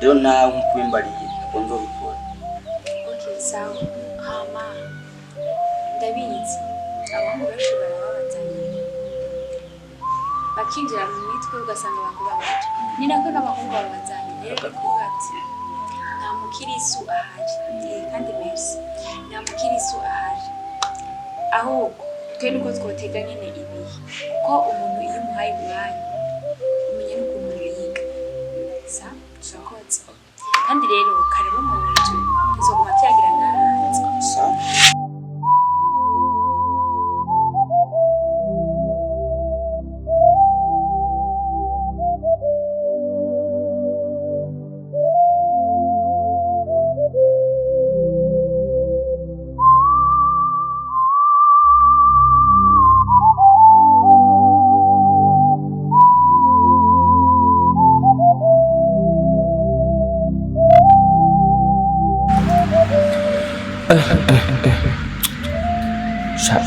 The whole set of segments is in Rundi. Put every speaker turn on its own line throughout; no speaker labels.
rero nawe nkwimbariye ukunze ubikora.
Okay, sawa. Hama ndabizi abantu benshi barabazanye bakinjira mu mitwe ugasanga bakubabaje. Ni nako n'abahungu babazanye rero kuvuga ati nta mukirisu ahari kandi merci nta mukirisu ahari ahubwo twe nuko twotega nyene ibi ko umuntu iyo umuhaye umwanya umenya n'ukuntu yiga sa turakotse kandi rero karibu mu nzu tuzoguma tuyagira n'ahanze
sa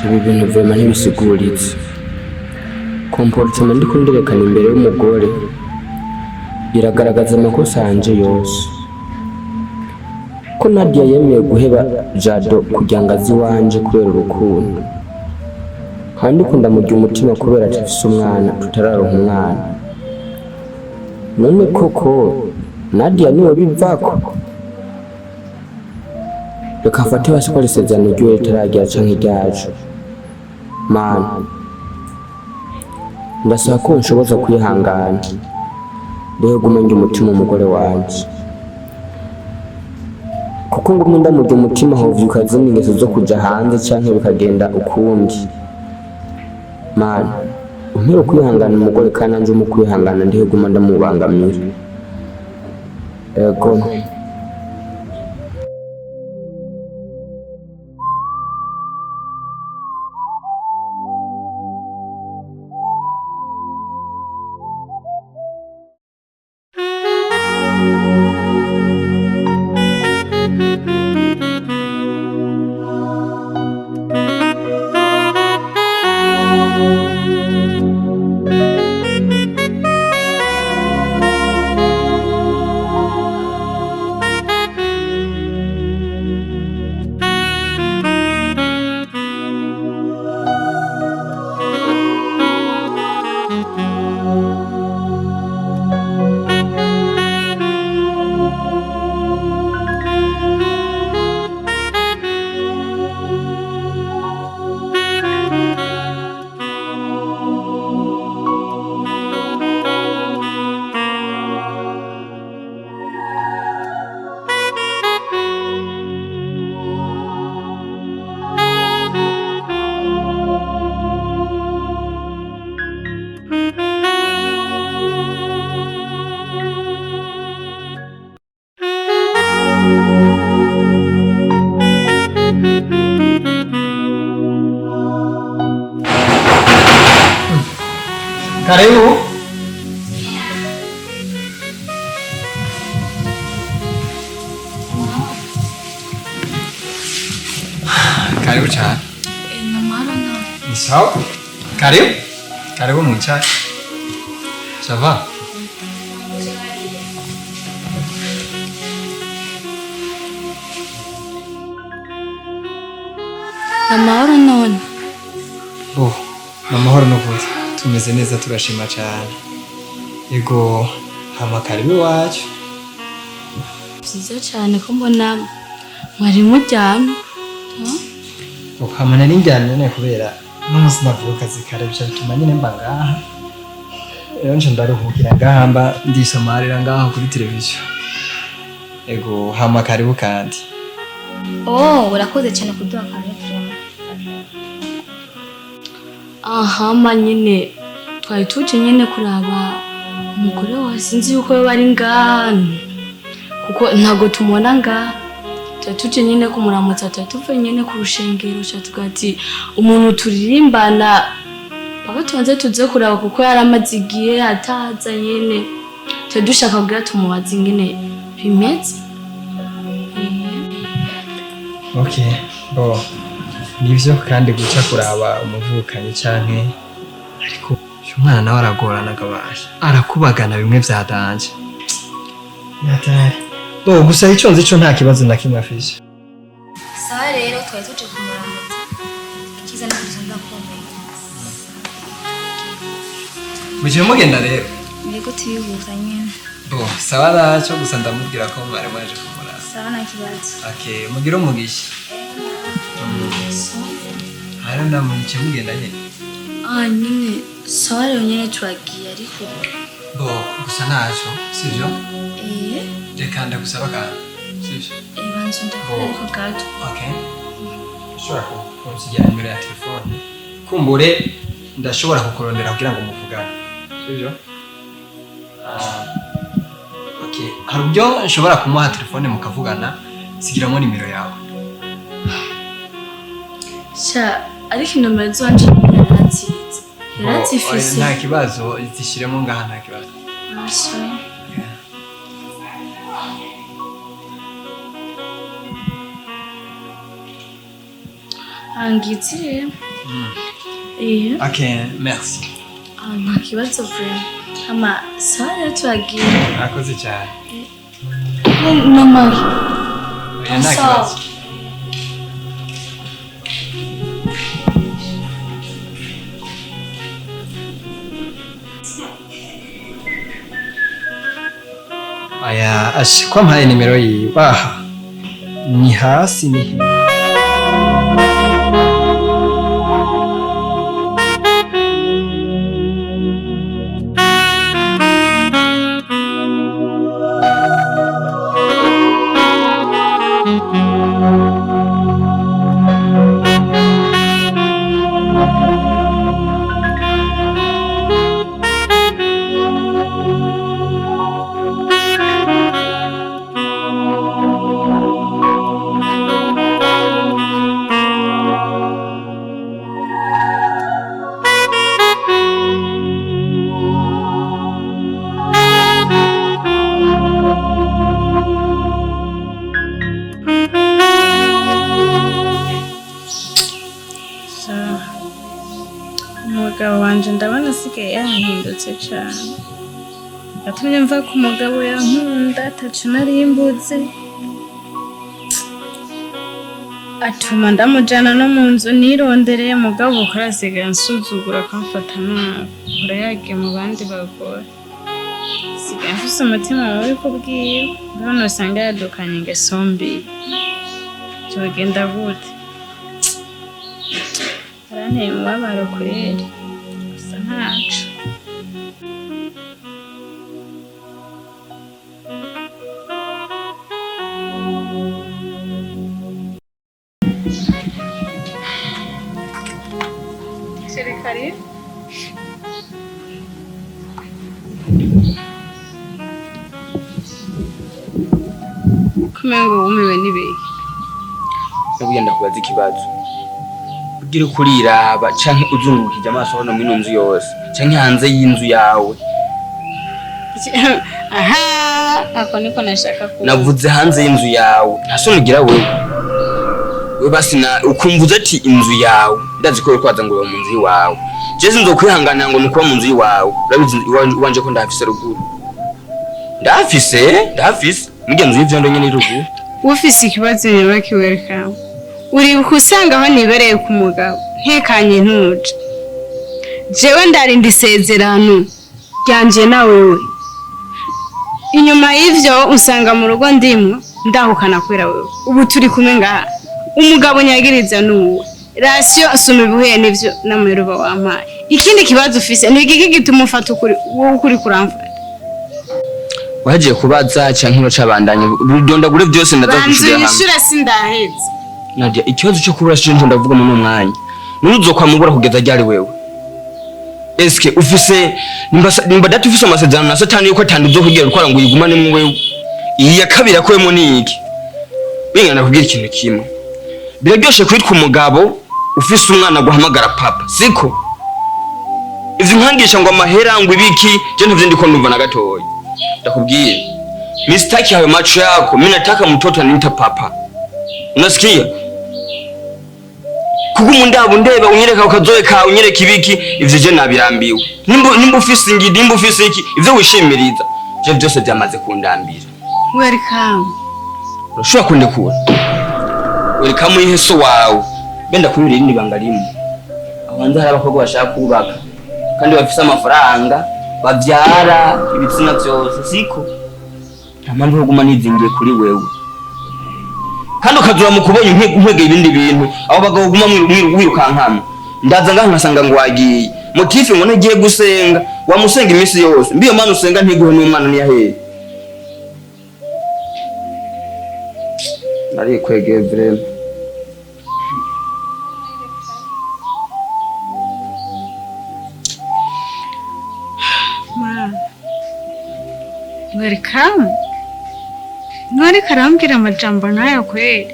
ibi bintu vema ntibisiguritse. Comportement ndiko nderekana imbere y'umugore biragaragaza amakosa yanje yose. Ko Nadia yemeye guheba Jado kugira ngo azi wanje kubera urukundo. Kandi ko ndamujya umutima kubera atafise umwana tutararonka umwana. None koko Nadia niwe bivako? Reka afate basi ko arisezerano ry'uwo ritaragira canke iryaje. Mana, ndasaba ko nshoboza kwihangana rero gumenye umutima umugore wanje, kuko ngumye ndamurya umutima hovyuka zindi ingeso zo kuja hanze canke bikagenda ukundi. Mana, umpere kwihangana umugore kandi nanje mu kwihangana ndiho guma ndamubangamira. Ego
karibu. Karibu cyane. Ni sawa. Karibu. Karibu mwicaye. Ça va?
Amahoro none.
Oh, amahoro n'ubundi. Tumeze neza turashima cyane. Yego, hama karibu wacu.
Byiza cyane ko mbona mwari muryamye.
Ukamana n'injyana ne kubera n'umunsi navuka zikara bica bituma nyine mba ngaha. Rero nje ndaruhukira ngahamba ndisomarira ngaho kuri televiziyo. Yego, hama karibu kandi.
Oh, urakoze cyane kuduha karibu. Aha nyine twari tuje nyine kuraba umugore wa sinzi yuko bari ngana kuko ntago tumona nga tuje nyine kumuramutsa tuve nyine ku rushengero cyatugati umuntu turirimbana baba tubanze tuze kuraba kuko yaramazigiye ataza nyine dushaka kugira tumubaze nyine bimeze.
Okay, bo nivyo kandi guca kuraba umuvukanyi canke ariko umwana nawe aragorana gabaje arakubagana bimwe vyadanje Natari. Bo gusa icyo nzi cyo nta kibazo na kimwe afise.
Sawa rero twari tuje kumuramutsa. Ikiza ni kuzanga komeye.
Muje mugenda rero.
Yego tuyihuza nyine.
Bo sawa racyo gusa ndamubwira ko mwari mwaje kumura.
Sawa na kibazo.
Okay, mugire umugisha. Haro namuje mugenda nyine.
Nyine sawa rero nyine twagiye ariko.
Bo gusa naco sivyo? Reka ndagusaba kandi sivyo?
Banzo ndakora ariko gato.
Okay. Ushobora kunsigira nimero ya telefone. Kumbure ndashobora kukurondera kugira ngo muvugane. Sivyo? Okay. Hari uburyo nshobora kumuha telefone mukavugana sigiramo nimero yawe.
Ariko inomero zanje yarazifise.
Nta kibazo zishiremo ngaha nta kibazo.
Angitire.
Okay, merci.
Nta kibazo vraiment. Ama sawa rero twagiye.
Akoze cyane.
Mama.
Nta kibazo. Aya, kwa mpaye nimero yiwe. Ni hasi ni.
Umugabo wanje ndabona asigaye yahindutse cyane. Yatumye mva ku mugabo yankunda atacu nari mbuze. Atuma ndamujana no mu nzu nirondereye mugabo ukora asigaye ansuzugura akamfata nabi. Urayagiye mu bandi bagore. Sigaye mfise umutima mubi kubwiwe. None usanga yadukanye ingeso mbi. Byogenda gute? Aranteye umubabaro kweri. Gusa ntaco. Serikali? Kumengo umewe nibihe?
Nabugenda kubaza ikibazo. Ugire kuriraba canke uzungukije amaso hano mwino nzu yose canke hanze y'inzu yawe.
Aha, ako niko nashaka kuba.
Navuze hanze y'inzu yawe. Ntasonigira wewe. We basi na ukumvuza ati inzu yawe. Ndazi ko kwaza ngo mu nzu yawe. Je sinzo kwihangana ngo nuko mu nzu yawe. Urabizi wanje ko ndafise ruguru. Ndafise. Mugenzi y'ivyondo nyene ruguru.
Ufise ikibazo nyabaki Welcam. Uribuka usanga aho nibereye ku mugabo ntekanye ntuje. Jewe ndarinda isezerano ryanje na wewe. Inyuma y'ivyo usanga mu rugo ndimwe ndahukana kwera wewe. Ubu turi kumwe ngaha. Umugabo nyagiriza Nuwo. Rasio asoma ibihuye n'ivyo namuruba wampaye. Ikindi kibazo ufise ni iki gituma ufata ukuri kuramfata.
Waje kubaza canke uracabandanye bidondagure byose ndazakushira hamwe.
Banzu nishura sindaheze.
Nadia, ikibazo cyo kubura shinje ndavuga mu mwanya. Nuzo kwa mubura kugeza ryari wewe? Eske ufise nimba dati ufise amasezerano na Satani yuko atanduzo kugera ukora ngo uyigumane mu wewe. Iya kabira kwemo niki? Bingana kugira ikintu kimwe. Biraryoshe kwitwa umugabo ufise umwana guhamagara papa, siko? Izi nkangisha ngo amahera ngo ibiki je ntavye ndiko numva na gatoyi. Ndakubwiye. Mistaki hayo macho yako, mimi nataka mtoto aniita papa. Unasikia? Kugumu ndabo ndeba unyereka ukazoeka unyereka ibiki ivyo je nabirambiwe. Nimba ufise ingidi nimba ufise iki ivyo wishimiriza. Je byose byamaze kundambira.
Welcam.
urashobora kundekura Welcam ihe so wawe benda kubira irindi banga rimwe aho hanze hari abakobwa bashaka kubaka kandi bafise amafaranga bavyara ibitsina byose siko nta mpamvu yo guma nizingiye kuri wewe kandi ukazura mu kubonye nkwegeye ibindi bintu abo bagabo guma wirukankama ndaza ngaho nkasanga ngo wagiye motife ngo ntagiye gusenga wamusenga iminsi yose mbiyo mana usenga ntiguhe n'umwana niyahe nari kwegeye vrema
Welcam. Nari karambira amajambo nayo kweli.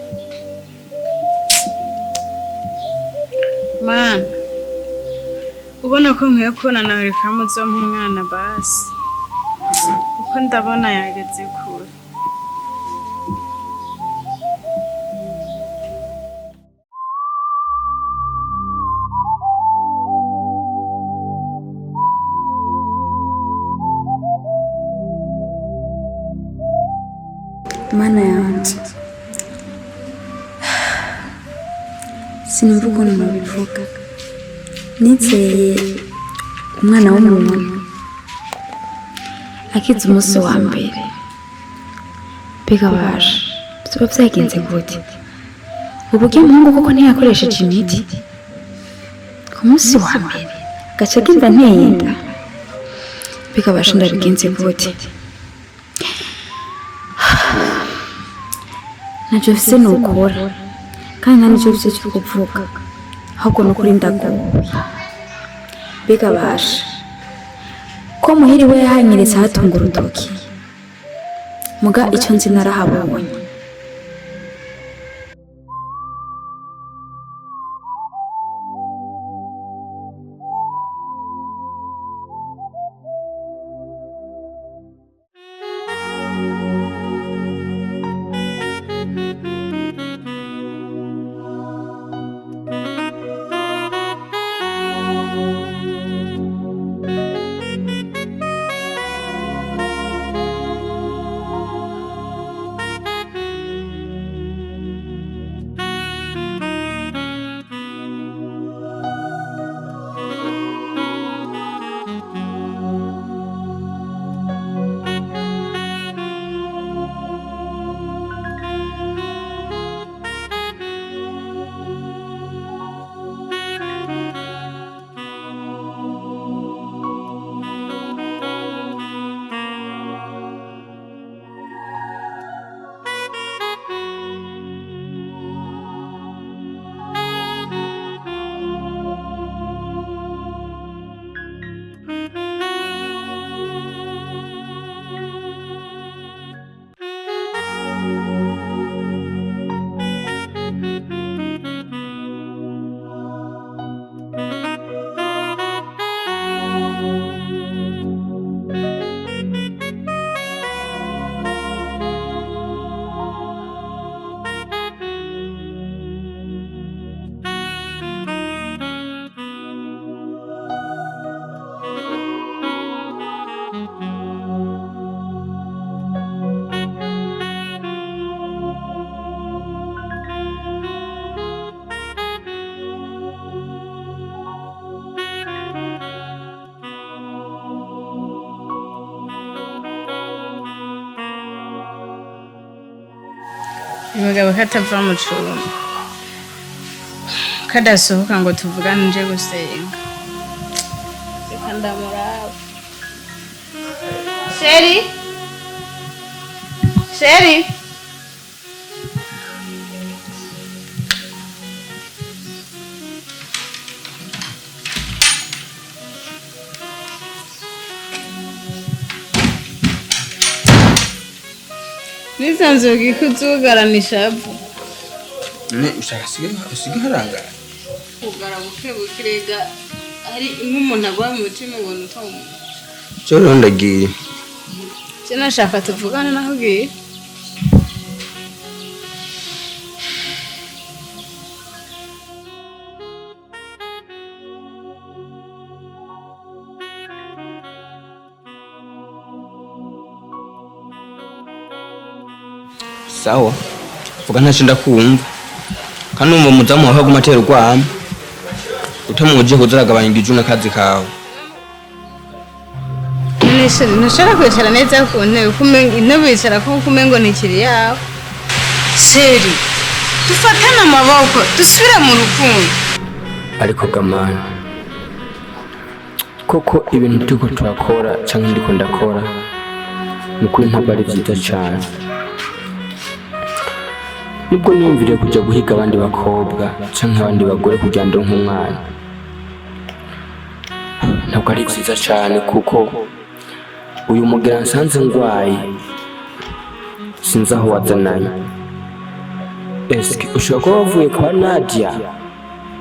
Man. Ubona ko nkwiye kubona na Welcam zo nk'umwana basi. Uko ndabona yageze kure.
Mana yanjye sinumva ukuntu nabivuga nizeye umwana w'umuntu akize umunsi wa mbere bigabasha biba byagenze gute uburyo umuhungu koko ntiyakoresheje imiti ku munsi wa mbere gace agenda ntiyenda bigabasha ndabigenze gute ntacyo mfise nukora kandi nta n'icyo mfise cyo kuvuga ahubwo ni ukuri ndaguye bigabasha ko muhiri we yahanyeretse ahatunga urutoki muga icyo nzi narahabonye
Umugabo katava mu cumba kadasohoka ngo tuvugane nje gusenga reka ndamuraba Sheri nisanzuye kuzugaramisha avu
ne ushaka sige haranga
kugara buke bukirega ari nk'umuntu agwa mu mutima ngo nutamu
cyo ndagiye
nashaka tuvugane naho ugiye
sawa vuga ntacyo ndakumva kandi umva umuzamu wawe aguma atera urwamo utamuje kuzaragabanya igijuna akazi kawe.
ntushobora kwicara neza ku ntebe intebe wicara ko umengo ntikiri yawe sheri dufatane amaboko dusubire mu rukundo.
Ariko gamana koko ibintu turiko turakora cyangwa ndiko ndakora nukuri ntabwo ari byiza cyane. Nubwo niyumviriye kujya guhiga abandi bakobwa cyangwa abandi bagore kugira ngo nk'umwana, ntabwo ari byiza cyane kuko uyu mugera nsanze ndwaye sinzi aho wazananye. Eske ushobora kuba wavuye kwa Nadia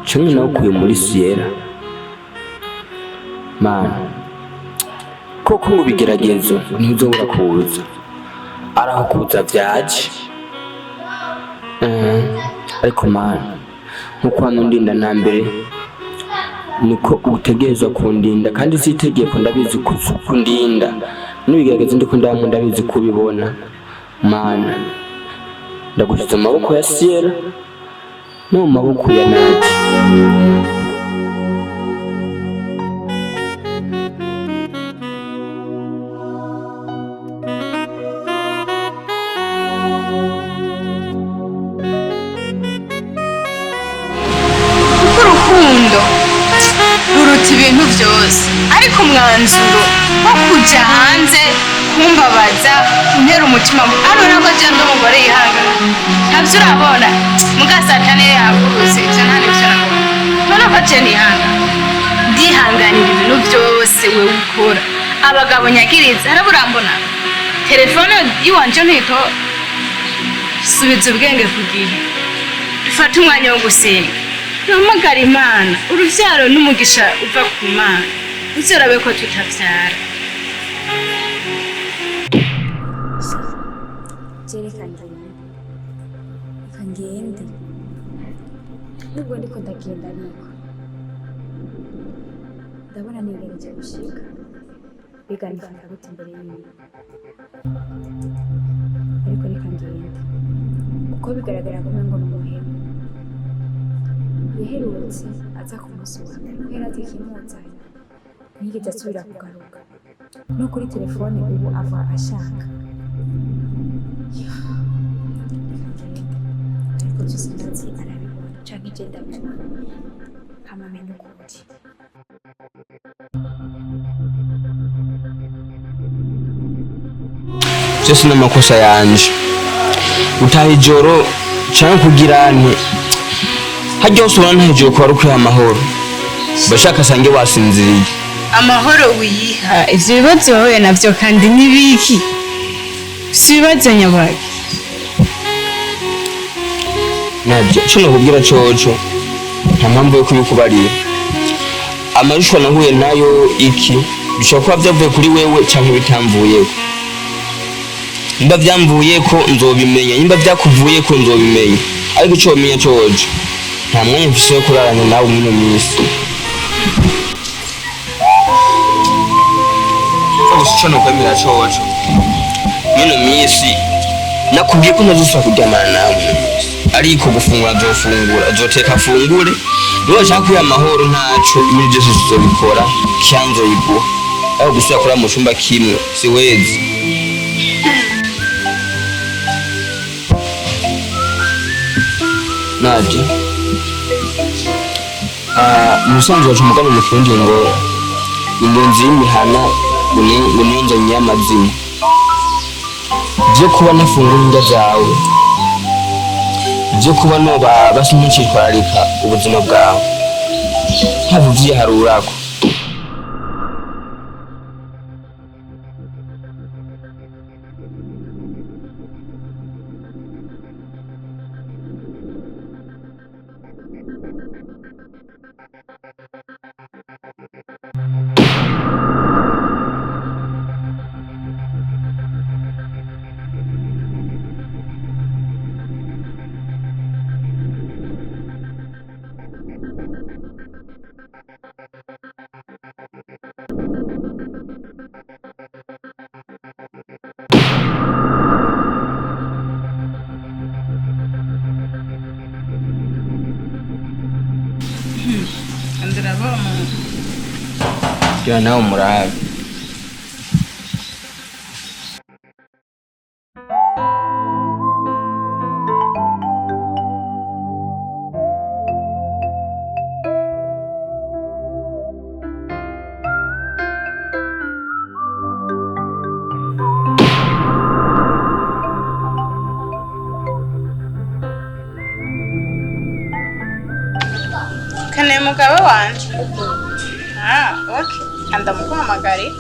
cyangwa nawe ukuye muri Sierra? Mana koko ngo bigeragezo ntuzobura kuza araho kuza byaje. Ariko mana nkuko hano ndinda na mbere niko utegerezwa kundinda kandi zitegeko ndabizi kundinda n'ibigeragezo ndiko ndamu ndabizi kubibona. Mana ndagushyize mu maboko ya Sierra no mu maboko ya Nadia.
Ruruta ibintu byose ariko umwanzuro wo kujya hanze kumbabaza untera umutima arora ko cyangwa umugore yihangana ntabyo urabona mugasatane yaguruze ibyo nta n'ibyo nabona ko cyane ndihanganira ibintu byose wewe ukora. Abagabo nyagiriza araburambona telefone yiwanje ntito subiza ubwenge ku gihe dufata umwanya wo gusenga Namagara Imana uruvyaro n'umugisha uva ku Mana uzorabe ko tutavyara.
Kangende nubwo ndiko ndagenda ariko ndabona nigereje gushika biganifata gute imbere yiwe ariko reka ngende kuko bigaragara ko ngo n'umuhemu yaherutse aza ku munsi wa mbere kubera atikimuzanye ntiyigeze asubira kugaruka no kuri telefone ubu ava ashaka ariko byose ndazi arabibona canke je ndabibona hamamenya ukuti
byose n'amakosa yanje utaha ijoro canke kugira nti hajya usubira ntihejuru kuba ari ukwiha amahoro bashaka asange wasinziriye.
Amahoro wiyiha ivyo bibazo wahuye navyo kandi n'ibiki si ibibazo nyabaki.
Nadia cyo nakubwira coco nta mpamvu yo kubikubarira. Amajishwa nahuye nayo iki bishobora kuba byavuye kuri wewe cyangwa bitamvuyeko. Nimba byamvuyeko nzobimenya, nimba byakuvuyeko nzobimenya, ariko ico wamenya coco nta mwanya mfise yo kurarana nawe muri minsi. Cyo nakwemera coco muri minsi nakubwiye ko ntazosubira kuryamana nawe, ariko gufungura nzofungura, nzoteka afungure, niba ushaka kwiha amahoro ntaco ibintu byose tuzobikora cyanzo yiguha, aho gusubira kurara mu cumba kimwe si wezi. Nadia umusanzu wacu umugani mufundi ngo ingenzi y'imihana ngo niyonzanye y'amazina byo kuba nafungura indya zawe, byo kuba noba basi ntukitwararika ubuzima bwawe ntabwo uvyiharurako. kugira nawe murabe.
Kane mugabo wanje. Okay. Anda muguhamagare.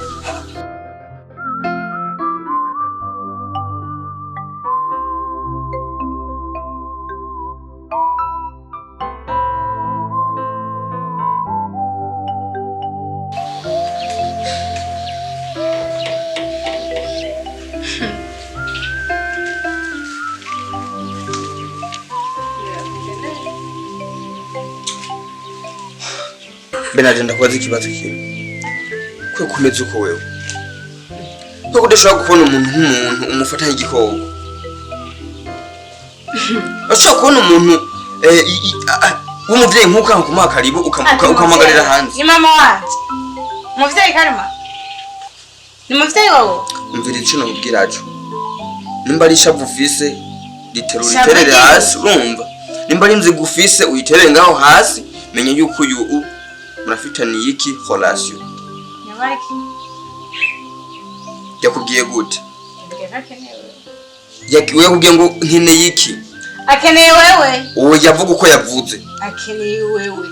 Benagenda kubaza ikibazo kimwe. Kwe kumeze uko wewe. Ko kudashobora kubona umuntu nk'umuntu umufatanye igikoko. Ashobora kubona umuntu w'umuvyeyi nk'uko akumuha karibu ukamagarira hanze.
Ni mama wanje. Muvyeyi karima. Ni muvyeyi wawe.
Umvira ico nabwirajo. Nimba ari shavu ufise riterere hasi urumva. Nimba ari inzigo ufise uyiterere ngaho hasi menye yuko uyu murafitaniye iki relation.
Nyabaki.
Yakubwiye gute? Yakubwiye ngo nkeneye iki?
Akeneye wewe.
Uwo yavuga uko yavuze.
Akeneye wewe.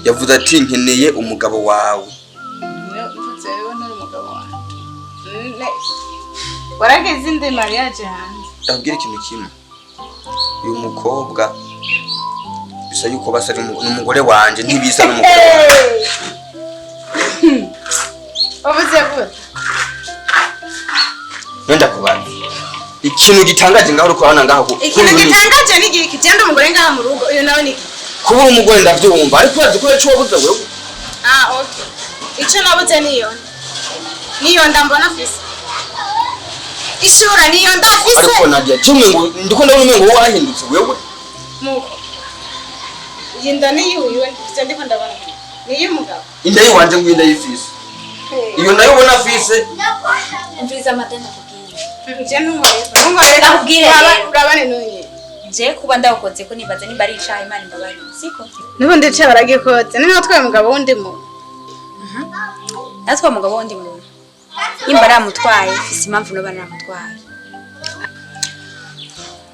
Yavuze ati nkeneye umugabo wawe.
Mvuze wewe no umugabo wawe. Warageze inde mariage hanze.
Ndabwira ikintu kimwe. Uyu mukobwa bisa yuko basa n'umugore wanje ntibisa n'umugore wanje.
Wavuze gute?
Nenda kubaza. Ikintu gitangaje ngaho uko hana ngaho.
Ikintu gitangaje ni giki cyenda umugore ngaha mu rugo uyu nawe ni
kubura umugore ndavyumva ariko urazi ko yacu wabuze wewe.
Okay. Ico nabuze niyo ndambona afise. Ishura niyo ndafise.
Ariko Nadia jimwe ngo ndiko ndabona umengo wahindutse wewe.
Muko. Yinda ni yuyu ndiko ndabona. Ni umugabo.
Inda yiwanje ngo inda yifise. Iyo nayo ubona afise.
Mviriza amatenda kubwira.
Je ntungore
ndakubwire
urabane nonye.
Je kuba ndakoze ko nibaza nimba ari icaha Imana imbabari siko.
Niho ndice baragikoze. Niho twaye umugabo wundi mu.
Natwa umugabo wundi mu. Nimba aramutwaye fisi impamvu no baramutwaye.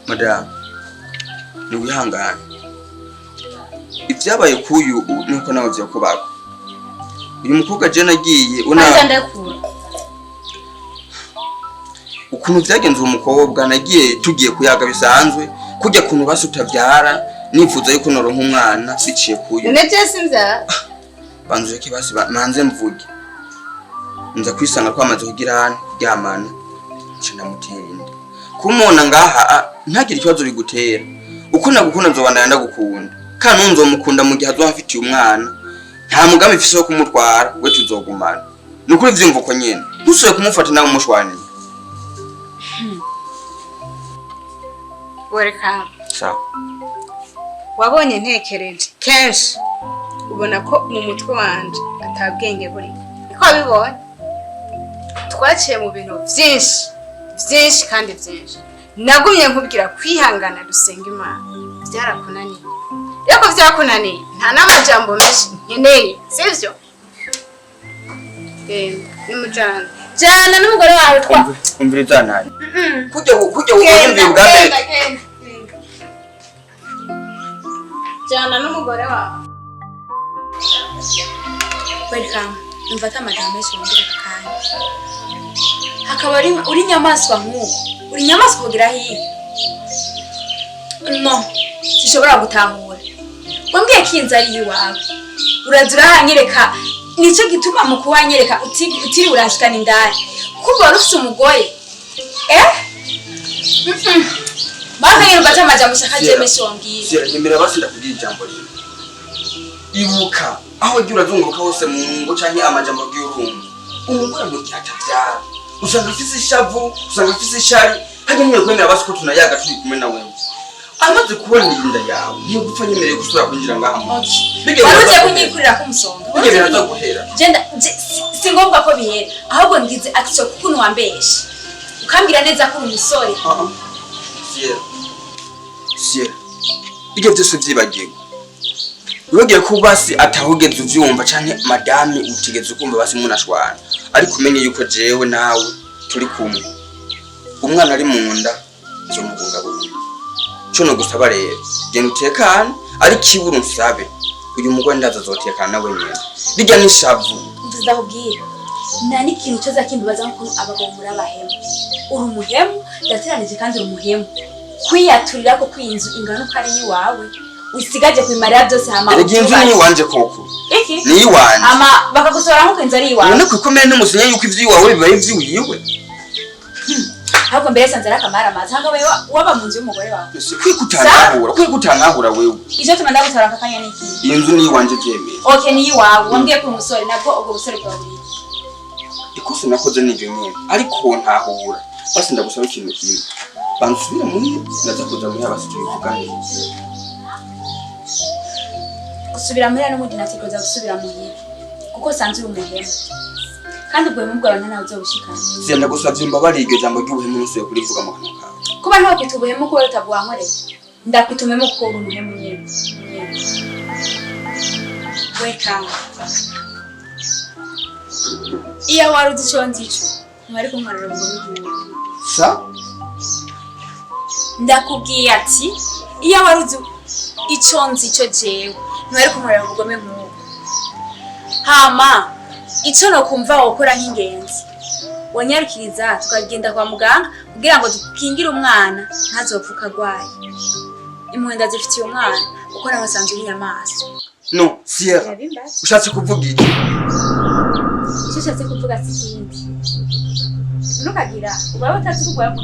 Madam. Ni wihangane. Ivyabaye kuyu nuko nawe uziye kubako. Uyu mukobwa je nagiye ukuntu vyagenze umukobwa nagiye tugiye kuyaga bisanzwe kujya kuntu basutavyara nifuza yuko noronka umwana biciye kuyu.
Nete sinza.
Banzuje ki basi manze mvuge. Nza kwisanga kwamaze kugira ryamana. Cina mutinde. Kumona ngaha ntagira ikibazo bigutera. Uko nagukunda nzobana ndagukunda. Kandi nzomukunda mu gihe azofitiye umwana. Nta mugambi mfise wo kumutwara we tuzogumana. Nukuri vyumva ko nyene. Ntusoye kumufata nawe umushwaniye.
Welcam.
Sawa.
Wabonye ntekereje kenshi ubona ko mu mutwe wanje atabwenge buri. Niko bibonye. Twaciye mu bintu byinshi kandi byinshi. Nagumye nkubwira kwihangana dusenga Imana. Byarakunaniye. Yako vyakunaniye nta n'amajambo menshi nkeneye sivyo? Nimujana. Jana n'umugore wawe twa.
Umviriza nani? Kujya ukuyumvira ubwambere.
Jana n'umugore wawe.
Welcam. Umfata amajambo menshi wongera kandi. Hakaba uri nyamaswa nk'uko. Uri nyamaswa kugira hiye. No. Sishobora gutahura. Wambwiye ko inzu ari iwawe. Urazura hanyereka nico gituma mu kuwanyereka utiri urashikana indani. Kuko wari ufite umugore. Bazanye rubata amajambo shaka jemesho wambwiye.
Sira nyemera basi ndakubwira ijambo rero. Ibuka aho gira uzunguruka hose mu ngo canke amajambo y'urumwe. Umugore mu cyatavyara. Usanga ufise ishavu, usanga ufise ishari. Hage niyo kwemera basi ko tunayaga turi kumwe na wewe. Amaze kubona inda yawe niyo gupfa nyemereye gusura kwinjira ngaha.
Waruze kunyikurira ku musonga.
Nige biraza guhera.
Jenda
si ngombwa ko bihera ahubwo ngize action kuko wambeshe ukambira neza ko uri umusore
Sierra ibyo byose byibagiwe wibagiye ko basi atahugeze uvyumva canke madame utigeze ukumva basi munashwana ariko umenye yuko jewe nawe turi kumwe umwana ari mu nda cyo mugunga bundi cyo no gusaba rero genda utekane ari kiburu nsabe uyu mugore ndaza zotekana nawe nyene bijya nishavu
ndazakubwira nta n'ikintu cyoza kimbibaza nko abagabo muri abahemu uri umuhemu ndateranije kandi uri umuhemu kwiyaturira ko kwinzu ingano uko ari iwawe usigaje kwimarira byose hama
inzu ni wanje koko
iki
ni wanje
ama bakagusora nko kwinzu ari iwawe
none kwikomeye n'umusinya yuko ivyi wawe bibaye ivyiwiwe
ahubwo mbere sanze rakamara amazi hanga wewe waba mu nzu y'umugore wawe
kwikutanahura wewe
ivyo tuma ndagusora akanya n'iki
inzu ni wanje byemeye
okay ni iwawe wambwiye ko umusore nabwo ubwo busore bwawe buri
ikosa nakoze n'ibyo nyene ariko ntahura basi ndagusaba ikintu kimwe bansubira muri naza kuza muri abasije bivugane
gusubira muri no mudi natekoza gusubira muhira kuko sanze uri umuhemu kandi ubwo mubwara nta nawe uzobushikana
zenda gusavye imbabari iryo jambo ry'ubuhemu nose kurivuga mu kanwa kawe
kuba nta kwita ubuhemu ko utavuga nkoreye ndakwitumemo ko uri umuhemu nyene Welcam iya waruzi ico nzico mwari kunkorera ngo bivuge
sa
ndakubwiye ati iya waruzi ico nzico jewe mwari kunkorera ngo gome nk'uko hama ico no kumva wokora nk'ingenzi wanyarukiriza tukagenda kwa muganga kugira ngo dukingire umwana ntazopfuka agwaye imwenda zifitiye umwana uko nabasanze uri amaso
no Sierra ushatse kuvuga iki
ushatse kuvuga sikindi nukagira ubaye utazi kugwa mu